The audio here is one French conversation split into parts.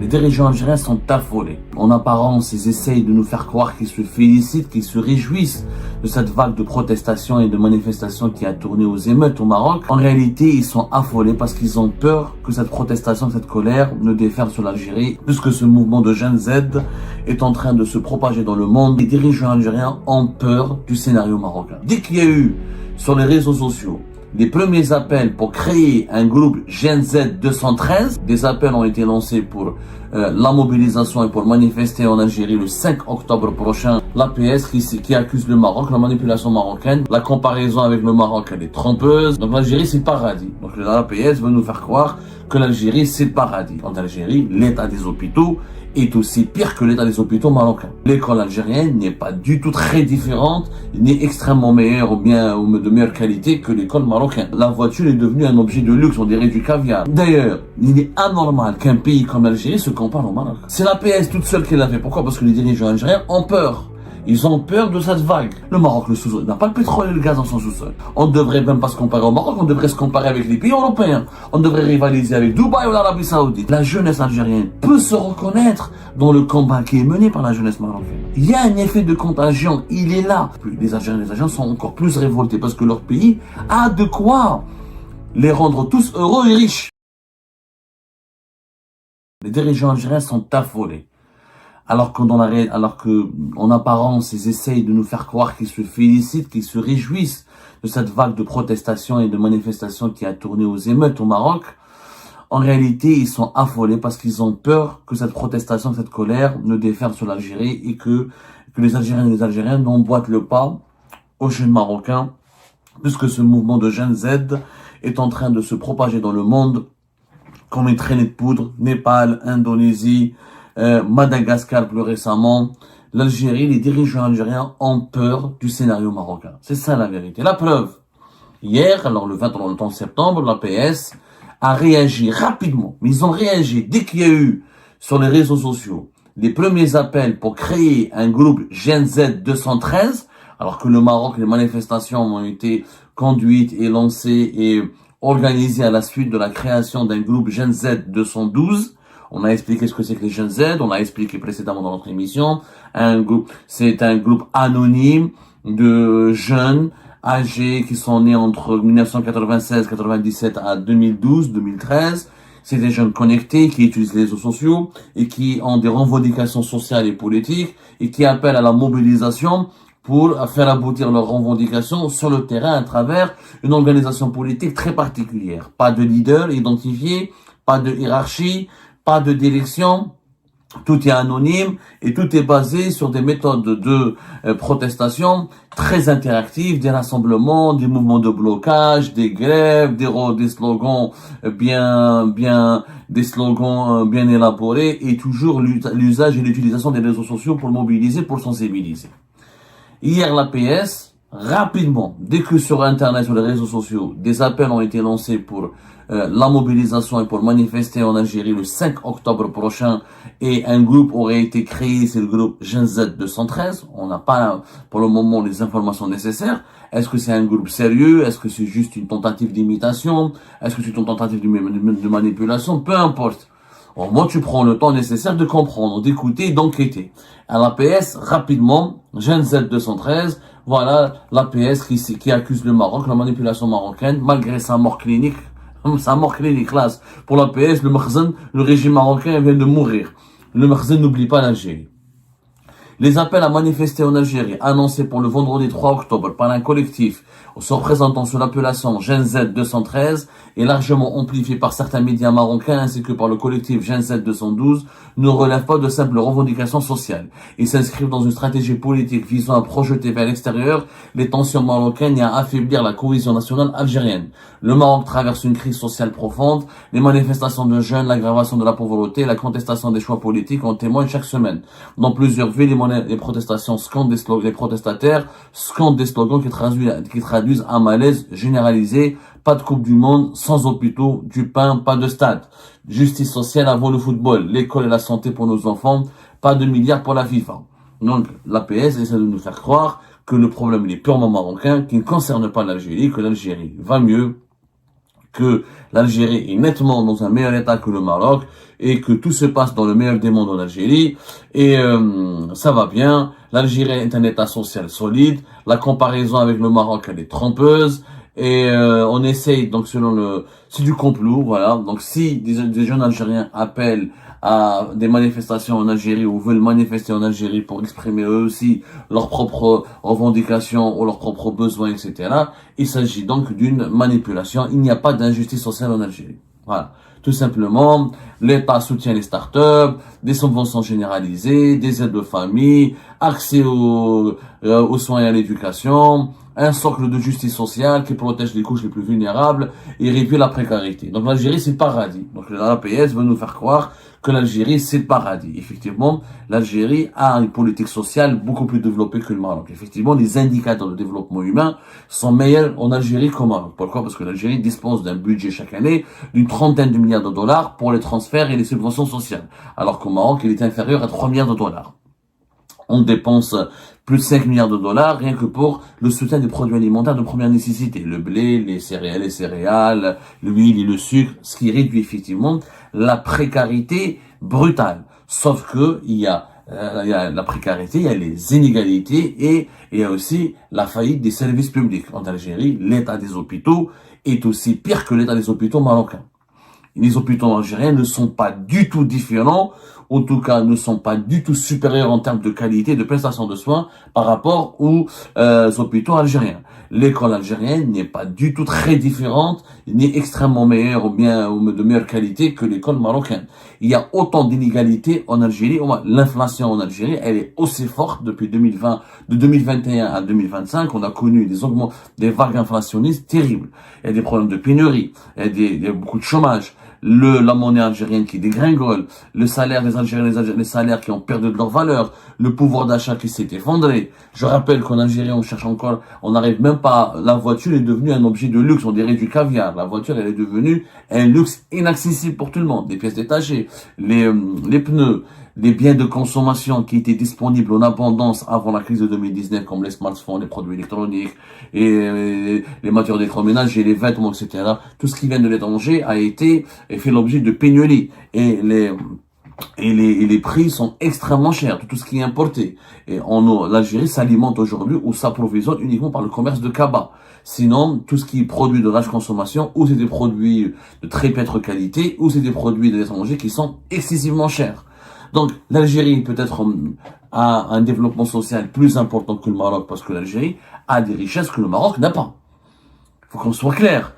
Les dirigeants algériens sont affolés. En apparence, ils essayent de nous faire croire qu'ils se félicitent, qu'ils se réjouissent de cette vague de protestations et de manifestations qui a tourné aux émeutes au Maroc. En réalité, ils sont affolés parce qu'ils ont peur que cette protestation, cette colère ne déferle sur l'Algérie, puisque ce mouvement de Gen Z est en train de se propager dans le monde. Les dirigeants algériens ont peur du scénario marocain. Dès qu'il y a eu sur les réseaux sociaux les premiers appels pour créer un groupe Gen Z 213, des appels ont été lancés pour la mobilisation et pour manifester en Algérie le 5 octobre prochain. L'APS qui accuse le Maroc, la manipulation marocaine, la comparaison avec le Maroc elle est trompeuse. Donc l'Algérie c'est le paradis. Donc l'APS veut nous faire croire que l'Algérie c'est le paradis. En Algérie, l'état des hôpitaux est aussi pire que l'état des hôpitaux marocains. L'école algérienne n'est pas du tout très différente, ni extrêmement meilleure ou de meilleure qualité que l'école marocaine. La voiture est devenue un objet de luxe, on dirait du caviar. D'ailleurs, il est anormal qu'un pays comme l'Algérie se compare au Maroc. C'est la PS toute seule qui l'a fait. Pourquoi? Parce que les dirigeants algériens ont peur. Ils ont peur de cette vague. Le Maroc, le sous-sol, n'a pas le pétrole et le gaz dans son sous-sol. On ne devrait même pas se comparer au Maroc, on devrait se comparer avec les pays européens. On devrait rivaliser avec Dubaï ou l'Arabie Saoudite. La jeunesse algérienne peut se reconnaître dans le combat qui est mené par la jeunesse marocaine. Il y a un effet de contagion, il est là. Les Algériens sont encore plus révoltés parce que leur pays a de quoi les rendre tous heureux et riches. Les dirigeants algériens sont affolés. Alors qu'en apparence, ils essayent de nous faire croire qu'ils se félicitent, qu'ils se réjouissent de cette vague de protestations et de manifestations qui a tourné aux émeutes au Maroc. En réalité, ils sont affolés parce qu'ils ont peur que cette protestation, cette colère ne déferle sur l'Algérie et que les Algériennes et les Algériens n'emboîtent le pas aux jeunes Marocains, puisque ce mouvement de Gen Z est en train de se propager dans le monde comme une traînée de poudre. Népal, Indonésie, Madagascar plus récemment, l'Algérie, les dirigeants algériens ont peur du scénario marocain. C'est ça la vérité. La preuve, hier, alors le 21 septembre, l'APS a réagi rapidement. Mais ils ont réagi dès qu'il y a eu sur les réseaux sociaux les premiers appels pour créer un groupe Gen Z 213, alors que le Maroc, les manifestations ont été conduites et lancées et organisées à la suite de la création d'un groupe Gen Z 212. On a expliqué ce que c'est que les Gen Z, on l'a expliqué précédemment dans notre émission. C'est un groupe anonyme de jeunes âgés qui sont nés entre 1996-97 à 2012-2013. C'est des jeunes connectés qui utilisent les réseaux sociaux et qui ont des revendications sociales et politiques et qui appellent à la mobilisation pour faire aboutir leurs revendications sur le terrain à travers une organisation politique très particulière. Pas de leader identifié, pas de hiérarchie, pas de direction, tout est anonyme et tout est basé sur des méthodes de protestation très interactives, des rassemblements, des mouvements de blocage, des grèves, des slogans bien élaborés et toujours l'usage et l'utilisation des réseaux sociaux pour mobiliser, pour sensibiliser. Hier, l'APS, rapidement, dès que sur Internet, sur les réseaux sociaux, des appels ont été lancés pour la mobilisation et pour manifester en Algérie le 5 octobre prochain et un groupe aurait été créé, c'est le groupe Gen Z 213. On n'a pas pour le moment les informations nécessaires. Est-ce que c'est un groupe sérieux? Est-ce que c'est juste une tentative d'imitation? Est-ce que c'est une tentative de manipulation? Peu importe. Au moins, tu prends le temps nécessaire de comprendre, d'écouter, d'enquêter. À l'APS, rapidement, Gen Z 213, voilà l'APS qui accuse le Maroc, la manipulation marocaine, malgré sa mort clinique. Sa mort clinique, classe. Pour l'APS, le régime marocain vient de mourir. Le Makhzen n'oublie pas l'Algérie. Les appels à manifester en Algérie, annoncés pour le vendredi 3 octobre par un collectif se représentant sous l'appellation Gen Z 213 et largement amplifié par certains médias marocains ainsi que par le collectif Gen Z 212, ne relèvent pas de simples revendications sociales. Ils s'inscrivent dans une stratégie politique visant à projeter vers l'extérieur les tensions marocaines et à affaiblir la cohésion nationale algérienne. Le Maroc traverse une crise sociale profonde, les manifestations de jeunes, l'aggravation de la pauvreté, la contestation des choix politiques en témoignent chaque semaine. Dans plusieurs villes, les protestations scandent des slogans, les protestataires scandent des slogans qui traduisent un malaise généralisé. Pas de Coupe du Monde, sans hôpitaux, du pain, pas de stade. Justice sociale avant le football, l'école et la santé pour nos enfants, pas de milliards pour la FIFA. Donc, l'APS essaie de nous faire croire que le problème est purement marocain, qui ne concerne pas l'Algérie, que l'Algérie va mieux, que l'Algérie est nettement dans un meilleur état que le Maroc et que tout se passe dans le meilleur des mondes en Algérie et ça va bien. L'Algérie est un état social solide. La comparaison avec le Maroc, elle est trompeuse. Et on essaye, donc c'est du complot, voilà. Donc si des jeunes Algériens appellent à des manifestations en Algérie ou veulent manifester en Algérie pour exprimer eux aussi leurs propres revendications ou leurs propres besoins, etc., il s'agit donc d'une manipulation. Il n'y a pas d'injustice sociale en Algérie. Voilà. Tout simplement, l'État soutient les startups, des subventions généralisées, des aides de famille, accès aux soins et à l'éducation, un socle de justice sociale qui protège les couches les plus vulnérables et réduit la précarité. Donc l'Algérie, c'est le paradis. Donc l'APS veut nous faire croire que l'Algérie, c'est le paradis. Effectivement, l'Algérie a une politique sociale beaucoup plus développée que le Maroc. Effectivement, les indicateurs de développement humain sont meilleurs en Algérie qu'au Maroc. Pourquoi? Parce que l'Algérie dispose d'un budget chaque année d'une trentaine de milliards de dollars pour les transferts et les subventions sociales. Alors qu'au Maroc, il est inférieur à 3 milliards de dollars. On dépense plus de 5 milliards de dollars rien que pour le soutien des produits alimentaires de première nécessité. Le blé, les céréales, l'huile et le sucre, ce qui réduit effectivement la précarité brutale. Sauf que il y a la précarité, il y a les inégalités et il y a aussi la faillite des services publics. En Algérie, l'état des hôpitaux est aussi pire que l'état des hôpitaux marocains. Les hôpitaux algériens ne sont pas du tout différents, en tout cas ne sont pas du tout supérieurs en termes de qualité de prestation de soins par rapport aux hôpitaux algériens. L'école algérienne n'est pas du tout très différente, ni extrêmement meilleure ou bien ou de meilleure qualité que l'école marocaine. Il y a autant d'inégalités en Algérie. L'inflation en Algérie, elle est aussi forte depuis 2020, de 2021 à 2025. On a connu des vagues inflationnistes terribles. Il y a des problèmes de pénurie, il y a beaucoup de chômage. La monnaie algérienne qui dégringole, le salaire des Algériens, les salaires qui ont perdu de leur valeur, le pouvoir d'achat qui s'est effondré. Je rappelle qu'en Algérie, on n'arrive même pas, la voiture est devenue un objet de luxe, on dirait du caviar. La voiture, elle est devenue un luxe inaccessible pour tout le monde. Les pièces détachées, les pneus, les biens de consommation qui étaient disponibles en abondance avant la crise de 2019, comme les smartphones, les produits électroniques, et les matières d'électroménager, les vêtements, etc. Tout ce qui vient de l'étranger a fait l'objet de pénuries. Et les prix sont extrêmement chers, tout ce qui est importé. Et l'Algérie s'alimente aujourd'hui ou s'approvisionne uniquement par le commerce de Kaba. Sinon, tout ce qui est produit de large consommation, ou c'est des produits de très piètre qualité, ou c'est des produits de l'étranger qui sont excessivement chers. Donc, l'Algérie peut-être a un développement social plus important que le Maroc parce que l'Algérie a des richesses que le Maroc n'a pas. Il faut qu'on soit clair.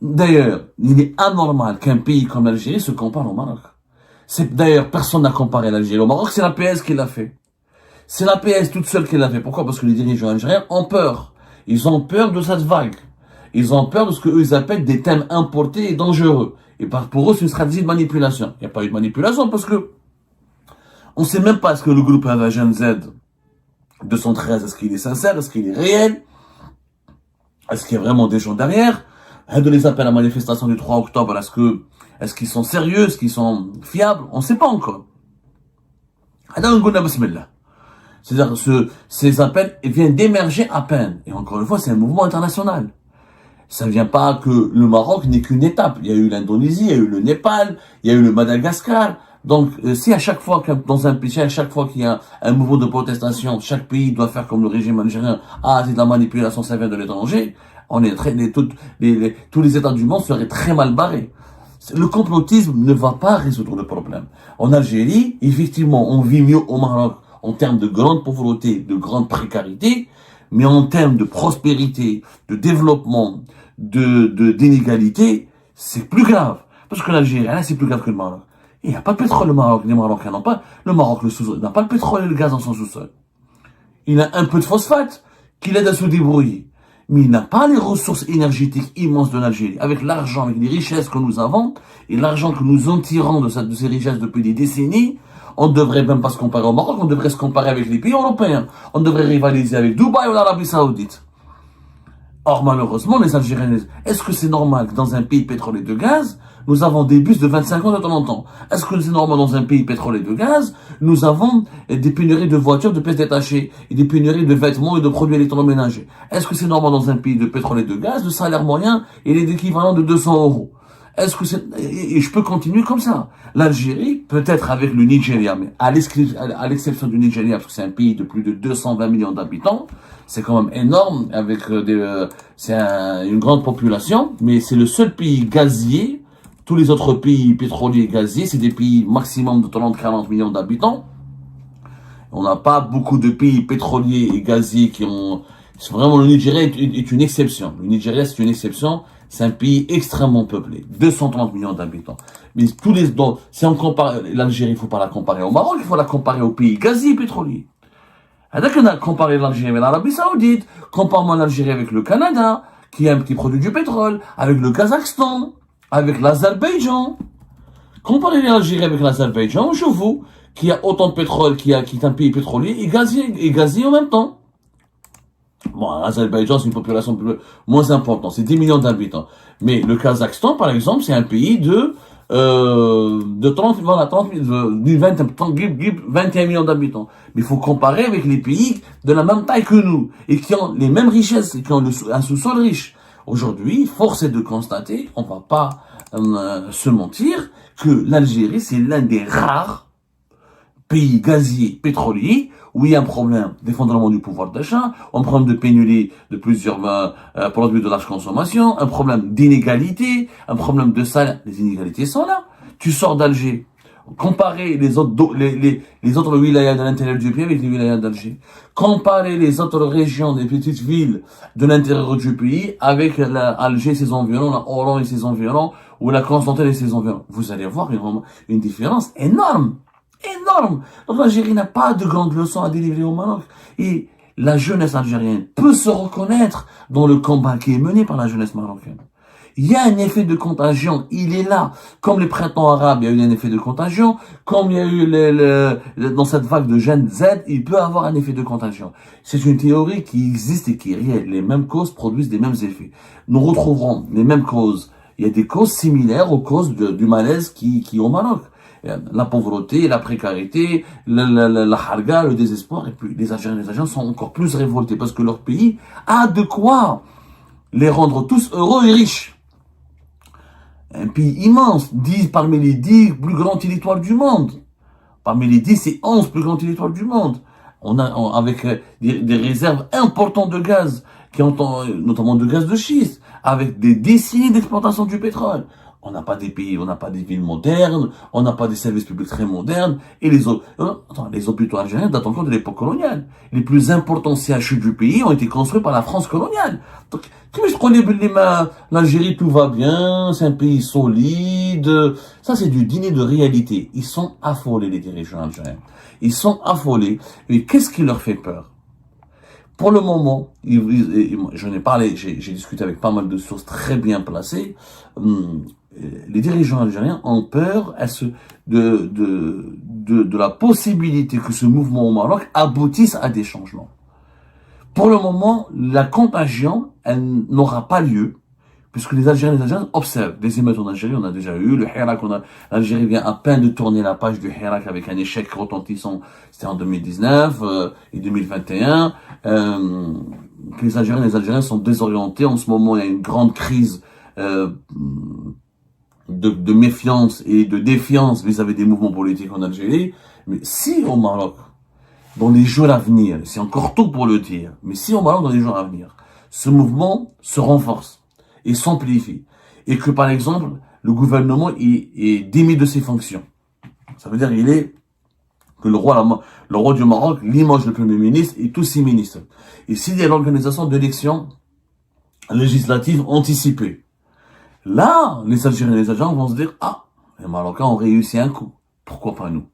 D'ailleurs, il est anormal qu'un pays comme l'Algérie se compare au Maroc. D'ailleurs, personne n'a comparé l'Algérie au Maroc, c'est la PS qui l'a fait. C'est la PS toute seule qui l'a fait. Pourquoi? Parce que les dirigeants algériens ont peur. Ils ont peur de cette vague. Ils ont peur de ce qu'eux ils appellent des thèmes importés et dangereux. Et pour eux, c'est une stratégie de manipulation. Il n'y a pas eu de manipulation parce que on ne sait même pas est-ce que le groupe Avagent Z 213, est-ce qu'il est sincère, est-ce qu'il est réel, est-ce qu'il y a vraiment des gens derrière. De les appels à manifestation du 3 octobre, est-ce qu'ils sont sérieux, est-ce qu'ils sont fiables, on ne sait pas encore. C'est-à-dire que ces appels viennent d'émerger à peine. Et encore une fois, c'est un mouvement international. Ça ne vient pas que le Maroc n'est qu'une étape. Il y a eu l'Indonésie, il y a eu le Népal, il y a eu le Madagascar. Donc, si à chaque fois dans un pays, à chaque fois qu'il y a un mouvement de protestation, chaque pays doit faire comme le régime algérien, c'est de la manipulation, ça vient de l'étranger, tous les États du monde seraient très mal barrés. Le complotisme ne va pas résoudre le problème. En Algérie, effectivement, on vit mieux au Maroc en termes de grande pauvreté, de grande précarité, mais en termes de prospérité, de développement, d'inégalité, c'est plus grave. Parce que l'Algérie, là, c'est plus grave que le Maroc. Il n'y a pas de pétrole au Maroc, les Marocains n'ont pas. Le Maroc, n'a pas le pétrole et le gaz dans son sous-sol. Il a un peu de phosphate qui l'aide à se débrouiller. Mais il n'a pas les ressources énergétiques immenses de l'Algérie. Avec l'argent, avec les richesses que nous avons, et l'argent que nous en tirons de ces richesses depuis des décennies, on ne devrait même pas se comparer au Maroc, on devrait se comparer avec les pays européens. On devrait rivaliser avec Dubaï ou l'Arabie Saoudite. Or, malheureusement, les Algériens, est-ce que c'est normal que dans un pays pétrolier de gaz, nous avons des bus de 25 ans de temps en temps? Est-ce que c'est normal dans un pays pétrolier de gaz, nous avons des pénuries de voitures, de pièces détachées, et des pénuries de vêtements et de produits électroménagers? Est-ce que c'est normal dans un pays de pétrolier de gaz, le salaire moyen, il est d'équivalent de 200 euros? Est-ce que c'est, et je peux continuer comme ça. L'Algérie, peut-être avec le Nigeria, mais à l'exception du Nigeria, parce que c'est un pays de plus de 220 millions d'habitants, c'est quand même énorme, avec une grande population, mais c'est le seul pays gazier. Tous les autres pays pétroliers gaziers, c'est des pays maximum de 30-40 millions d'habitants. On n'a pas beaucoup de pays pétroliers et gaziers qui ont, c'est vraiment, le Nigeria est une exception. Le Nigeria, c'est une exception. C'est un pays extrêmement peuplé, 230 millions d'habitants. Mais tous les, donc, si on compare l'Algérie, il faut pas la comparer au Maroc, il faut la comparer aux pays gaziers et pétroliers. Dès qu'on a comparé l'Algérie avec l'Arabie Saoudite, comparons l'Algérie avec le Canada, qui produit du pétrole, avec le Kazakhstan, avec l'Azerbaïdjan. Comparez l'Algérie avec l'Azerbaïdjan, je vous, qui a autant de pétrole, qui est un pays pétrolier et gazier en même temps. Bon, l'Azerbaïdjan, c'est une population moins importante, c'est 10 millions d'habitants. Mais le Kazakhstan, par exemple, c'est un pays de 21 millions d'habitants. Mais il faut comparer avec les pays de la même taille que nous, et qui ont les mêmes richesses, et qui ont un sous-sol riche. Aujourd'hui, force est de constater, on va pas se mentir, que l'Algérie, c'est l'un des rares pays gaziers, pétroliers, où il y a un problème d'effondrement du pouvoir d'achat, un problème de pénurie de plusieurs produits de large consommation, un problème d'inégalité, un problème de salaire. Les inégalités sont là. Tu sors d'Alger, comparez les autres wilayas de l'intérieur du pays avec les wilayas d'Alger. Comparez les autres régions des petites villes de l'intérieur du pays avec Alger et ses environs, la Oran et ses environs, ou la Constantine et ses environs. Vous allez voir une différence énorme. Énorme. Donc l'Algérie n'a pas de grandes leçons à délivrer au Maroc. Et la jeunesse algérienne peut se reconnaître dans le combat qui est mené par la jeunesse marocaine. Il y a un effet de contagion, il est là. Comme les printemps arabes, il y a eu un effet de contagion. Comme il y a eu dans cette vague de Gen Z, il peut avoir un effet de contagion. C'est une théorie qui existe et qui est réelle. Les mêmes causes produisent les mêmes effets. Nous retrouverons les mêmes causes. Il y a des causes similaires aux causes du malaise qui est au Maroc. La pauvreté, la précarité, la harga, le désespoir, et puis les Algériens sont encore plus révoltés parce que leur pays a de quoi les rendre tous heureux et riches. Un pays immense, parmi les 10 plus grands territoires du monde. Parmi les 10 et 11 plus grands territoires du monde. Avec des réserves importantes de gaz, notamment de gaz de schiste, avec des décennies d'exploitation du pétrole. On n'a pas des pays, on n'a pas des villes modernes, on n'a pas des services publics très modernes, et les hôpitaux algériens datent encore de l'époque coloniale. Les plus importants CHU du pays ont été construits par la France coloniale. Donc, je connais l'Algérie, tout va bien, c'est un pays solide. Ça, c'est du dîner de réalité. Ils sont affolés, les dirigeants algériens. Ils sont affolés. Et qu'est-ce qui leur fait peur? Pour le moment, j'en ai parlé, j'ai discuté avec pas mal de sources très bien placées. Les dirigeants algériens ont peur de la possibilité que ce mouvement au Maroc aboutisse à des changements. Pour le moment, la contagion, elle n'aura pas lieu, puisque les Algériens observent. Des émeutes en Algérie, on a déjà eu. Le Hirak, l'Algérie vient à peine de tourner la page du Hirak avec un échec retentissant. C'était en 2019 et 2021. Les Algériens sont désorientés. En ce moment, il y a une grande crise de méfiance et de défiance vis-à-vis des mouvements politiques en Algérie. Mais si au Maroc, dans les jours à venir, c'est encore tôt pour le dire, mais si au Maroc, dans les jours à venir, ce mouvement se renforce et s'amplifie, et que par exemple, le gouvernement est démis de ses fonctions. Ça veut dire que le roi du Maroc limoge le premier ministre et tous ses ministres. Et s'il y a l'organisation d'élections législatives anticipées, là, les Algériens et les Algériens vont se dire, les Marocains ont réussi un coup. Pourquoi pas nous?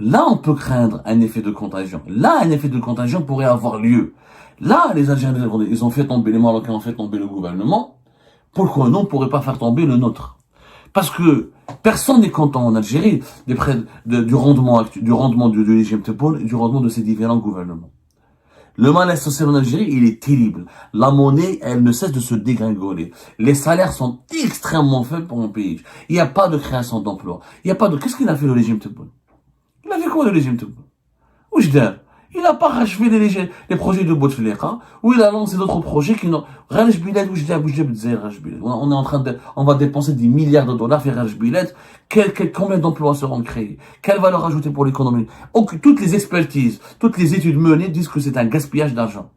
Là, on peut craindre un effet de contagion. Là, un effet de contagion pourrait avoir lieu. Là, les Algériens, ils ont fait tomber, les Marocains ont fait tomber le gouvernement. Pourquoi nous, on ne pourrait pas faire tomber le nôtre? Parce que personne n'est content en Algérie du rendement du régime Tebboune et du rendement de ces différents gouvernements. Le malaise social en Algérie, il est terrible. La monnaie, elle ne cesse de se dégringoler. Les salaires sont extrêmement faibles pour un pays. Il n'y a pas de création d'emplois. Il n'y a pas de... Qu'est-ce qu'il a fait le régime Tebboune? Il a fait quoi le régime Tebboune? Oujder. Il n'a pas rachevé les projets de Bouteflika, où il a lancé d'autres projets qui n'ont... Raj Bilad, Oujder, on est en train de... On va dépenser des milliards de dollars faire Raj Bilad. Combien d'emplois seront créés? Quelle valeur ajoutée pour l'économie? Toutes les expertises, toutes les études menées disent que c'est un gaspillage d'argent.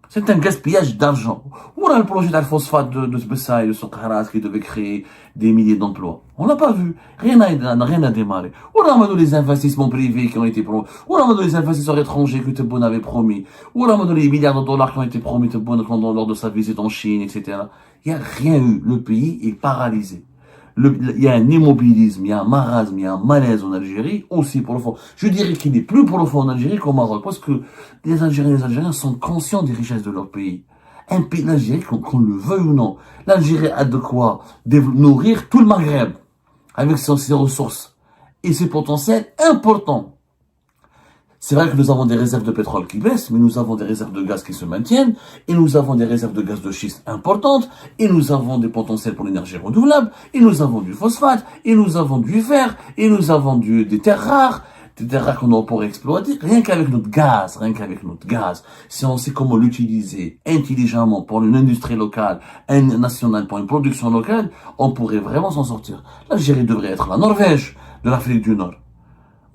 C'est un gaspillage d'argent. Où est le projet d'Al-Phosphate de Tbessa et de Sokhara qui devait créer des milliers d'emplois? On l'a pas vu. Rien n'a démarré. Où est les investissements privés qui ont été promis? Où est les investisseurs étrangers que Tebboune avait promis? Où est les milliards de dollars qui ont été promis Tebboune lors de sa visite en Chine, etc. Il n'y a rien eu. Le pays est paralysé. Il y a un immobilisme, il y a un marasme, il y a un malaise en Algérie, aussi profond. Je dirais qu'il est plus profond en Algérie qu'au Maroc, parce que les Algériens sont conscients des richesses de leur pays. Un pays, l'Algérie, qu'on le veuille ou non, l'Algérie a de quoi nourrir tout le Maghreb, avec ses ressources et ses potentiels importants. C'est vrai que nous avons des réserves de pétrole qui baissent, mais nous avons des réserves de gaz qui se maintiennent, et nous avons des réserves de gaz de schiste importantes, et nous avons des potentiels pour l'énergie renouvelable, et nous avons du phosphate, et nous avons du fer, et nous avons des terres rares qu'on pourrait exploiter, rien qu'avec notre gaz, si on sait comment l'utiliser intelligemment pour une industrie locale, nationale, pour une production locale, on pourrait vraiment s'en sortir. L'Algérie devrait être la Norvège de l'Afrique du Nord.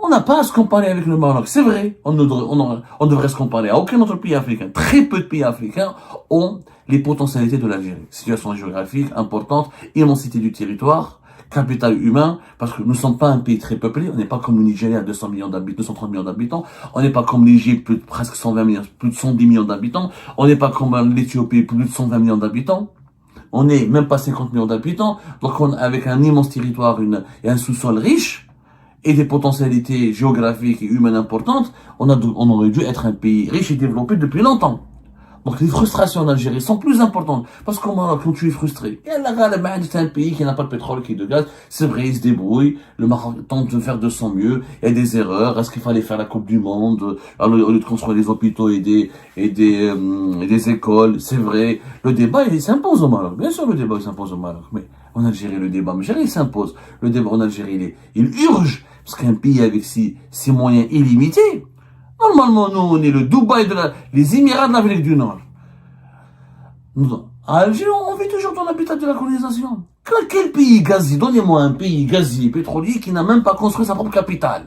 On n'a pas à se comparer avec le Maroc, c'est vrai. On devrait se comparer à aucun autre pays africain. Très peu de pays africains ont les potentialités de l'Algérie. Situation géographique importante, immensité du territoire, capital humain, parce que nous ne sommes pas un pays très peuplé. On n'est pas comme le Nigeria à 200 millions d'habitants, 230 millions d'habitants. On n'est pas comme l'Égypte, presque 120 millions, plus de 110 millions d'habitants. On n'est pas comme l'Éthiopie, plus de 120 millions d'habitants. On n'est même pas 50 millions d'habitants. Donc avec un immense territoire et un sous-sol riche, et des potentialités géographiques et humaines importantes, on aurait dû être un pays riche et développé depuis longtemps. Donc les frustrations en Algérie sont plus importantes. Parce qu'au Maroc, quand tu es frustré, c'est un pays qui n'a pas de pétrole, qui est de gaz, c'est vrai, il se débrouille, le Maroc tente de faire de son mieux, il y a des erreurs, est-ce qu'il fallait faire la Coupe du Monde, au lieu de construire des hôpitaux et des écoles, c'est vrai, le débat, il s'impose au Maroc. Bien sûr, le débat, il s'impose au Maroc, mais en Algérie, le débat en Algérie, il s'impose. Le débat en Algérie, il urge. Parce qu'un pays avec ses moyens illimités, normalement, nous, on est le Dubaï les Émirats de l'Afrique du Nord. À Alger, on vit toujours dans l'habitat de la colonisation. Quel pays gazier? Donnez-moi un pays gazier, pétrolier, qui n'a même pas construit sa propre capitale.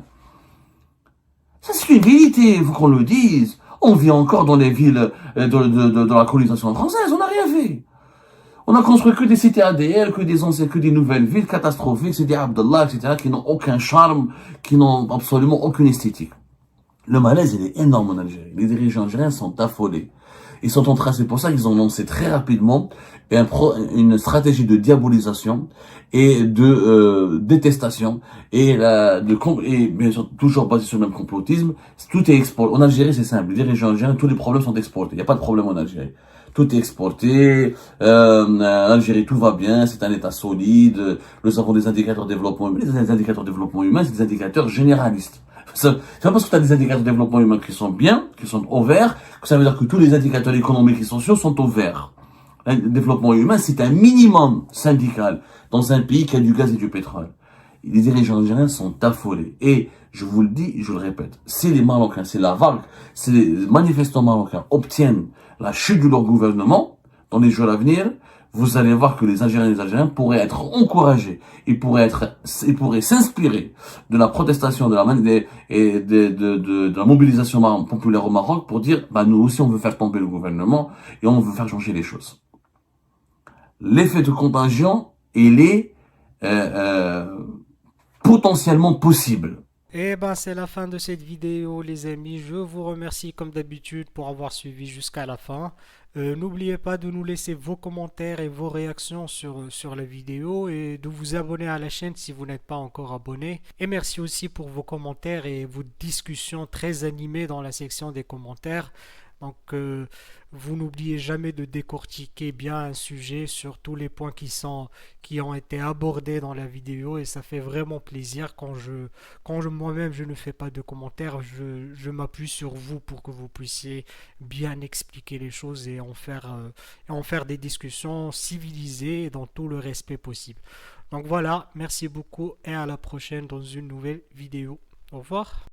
Ça, c'est une vérité, il faut qu'on le dise. On vit encore dans les villes de la colonisation française, on n'a rien fait. On a construit que des cités ADL, que des nouvelles villes catastrophiques, c'est des Abdallah, etc., qui n'ont aucun charme, qui n'ont absolument aucune esthétique. Le malaise, il est énorme en Algérie. Les dirigeants algériens sont affolés. Ils sont en train, c'est pour ça qu'ils ont lancé très rapidement une stratégie de diabolisation et de détestation et bien sûr toujours basé sur le même complotisme. Tout est exporté. En Algérie, c'est simple. Les dirigeants algériens, tous les problèmes sont exportés. Il n'y a pas de problème en Algérie. Tout est exporté, en Algérie tout va bien, c'est un état solide, nous avons des indicateurs de développement humain. Les indicateurs de développement humain, c'est des indicateurs généralistes. C'est pas parce que tu as des indicateurs de développement humain qui sont bien, qui sont au vert, que ça veut dire que tous les indicateurs économiques et sociaux sont au vert. Le développement humain, c'est un minimum syndical dans un pays qui a du gaz et du pétrole. Les dirigeants algériens sont affolés. Et je vous le dis, je le répète, si les Marocains, c'est la vague, si les manifestants marocains obtiennent la chute de leur gouvernement dans les jours à venir, vous allez voir que les Algériens et les Algériens pourraient être encouragés, ils pourraient s'inspirer de la protestation, de la mobilisation populaire au Maroc pour dire, bah, nous aussi on veut faire tomber le gouvernement et on veut faire changer les choses. L'effet de contagion, il est potentiellement possible. Et ben c'est la fin de cette vidéo les amis, je vous remercie comme d'habitude pour avoir suivi jusqu'à la fin. N'oubliez pas de nous laisser vos commentaires et vos réactions sur la vidéo et de vous abonner à la chaîne si vous n'êtes pas encore abonné. Et merci aussi pour vos commentaires et vos discussions très animées dans la section des commentaires. Donc, vous n'oubliez jamais de décortiquer bien un sujet sur tous les points qui ont été abordés dans la vidéo et ça fait vraiment plaisir quand moi-même je ne fais pas de commentaires, je m'appuie sur vous pour que vous puissiez bien expliquer les choses et en faire des discussions civilisées et dans tout le respect possible. Donc voilà, merci beaucoup et à la prochaine dans une nouvelle vidéo. Au revoir.